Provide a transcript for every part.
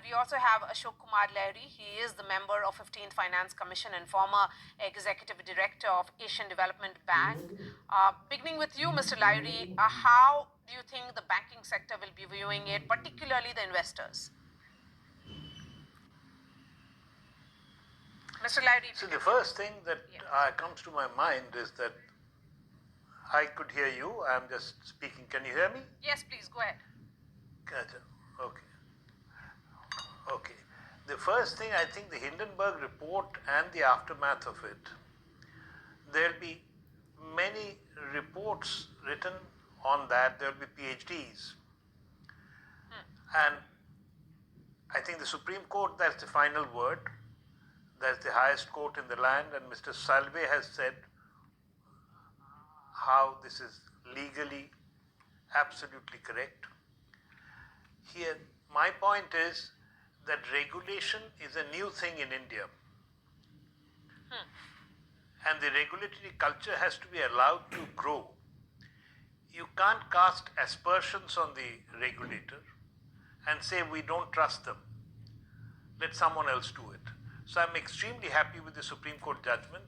we also have Ashok Kumar Lahiri. He is the member of 15th Finance Commission and former Executive Director of Asian Development Bank. Beginning with you, Mr. Lahiri, how do you think the banking sector will be viewing it, particularly the investors? Mr. Lahiri. So the first thing that comes to my mind is that I could hear you. I'm just speaking. Can you hear me? Yes, please, go ahead. Gotcha. Okay. Okay. The first thing, I think the Hindenburg report and the aftermath of it, there'll be many reports written on that. There'll be PhDs. And I think the Supreme Court, that's the final word. That's the highest court in the land. And Mr. Salve has said how this is legally absolutely correct. Here, my point is that regulation is a new thing in India. And the regulatory culture has to be allowed to grow. You can't cast aspersions on the regulator and say we don't trust them. Let someone else do it. So I'm extremely happy with the Supreme Court judgment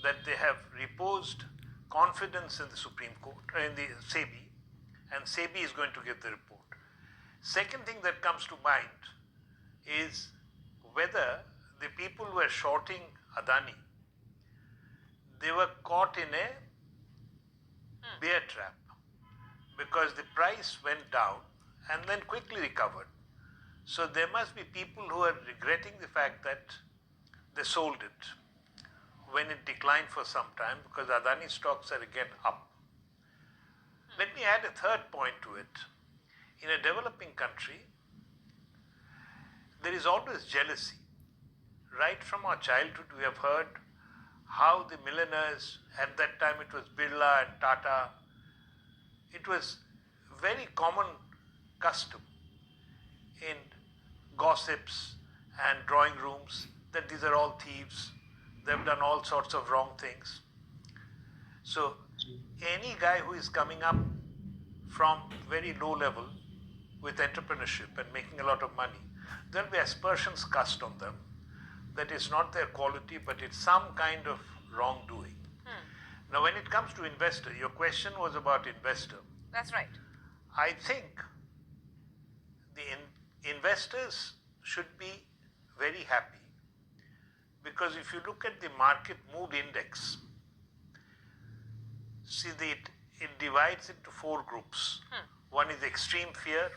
that they have reposed confidence in the Supreme Court, in the SEBI, and SEBI is going to give the report. Second thing that comes to mind is whether the people who were shorting Adani, they were caught in a bear trap because the price went down and then quickly recovered. So there must be people who are regretting the fact that they sold it when it declined for some time because Adani stocks are again up. Let me add a third point to it. In a developing country, there is always jealousy. Right from our childhood, we have heard how the millionaires, at that time it was Birla and Tata, it was very common custom in gossips and drawing rooms that these are all thieves, they've done all sorts of wrong things. So any guy who is coming up from very low level with entrepreneurship and making a lot of money, there'll be aspersions cast on them that it's not their quality, but it's some kind of wrongdoing. Now, when it comes to investor, your question was about investor. That's right. I think the investors should be very happy because if you look at the market mood index, see it divides into four groups. One is extreme fear,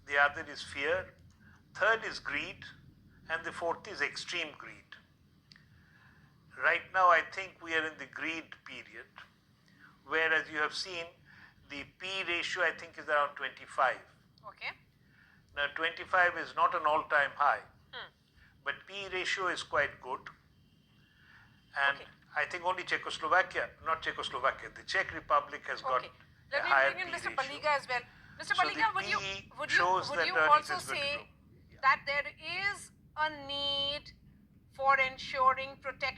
the other is fear, third is greed, and the fourth is extreme greed. Right now, I think we are in the greed period, whereas you have seen the P ratio, I think, is around 25. Okay. Now, 25 is not an all-time high, but P ratio is quite good. And I think only the Czech Republic has got a higher P ratio. Let me bring in Mr. Paliga as well. Mr. So Paliga, would you also say that there is a need for ensuring protection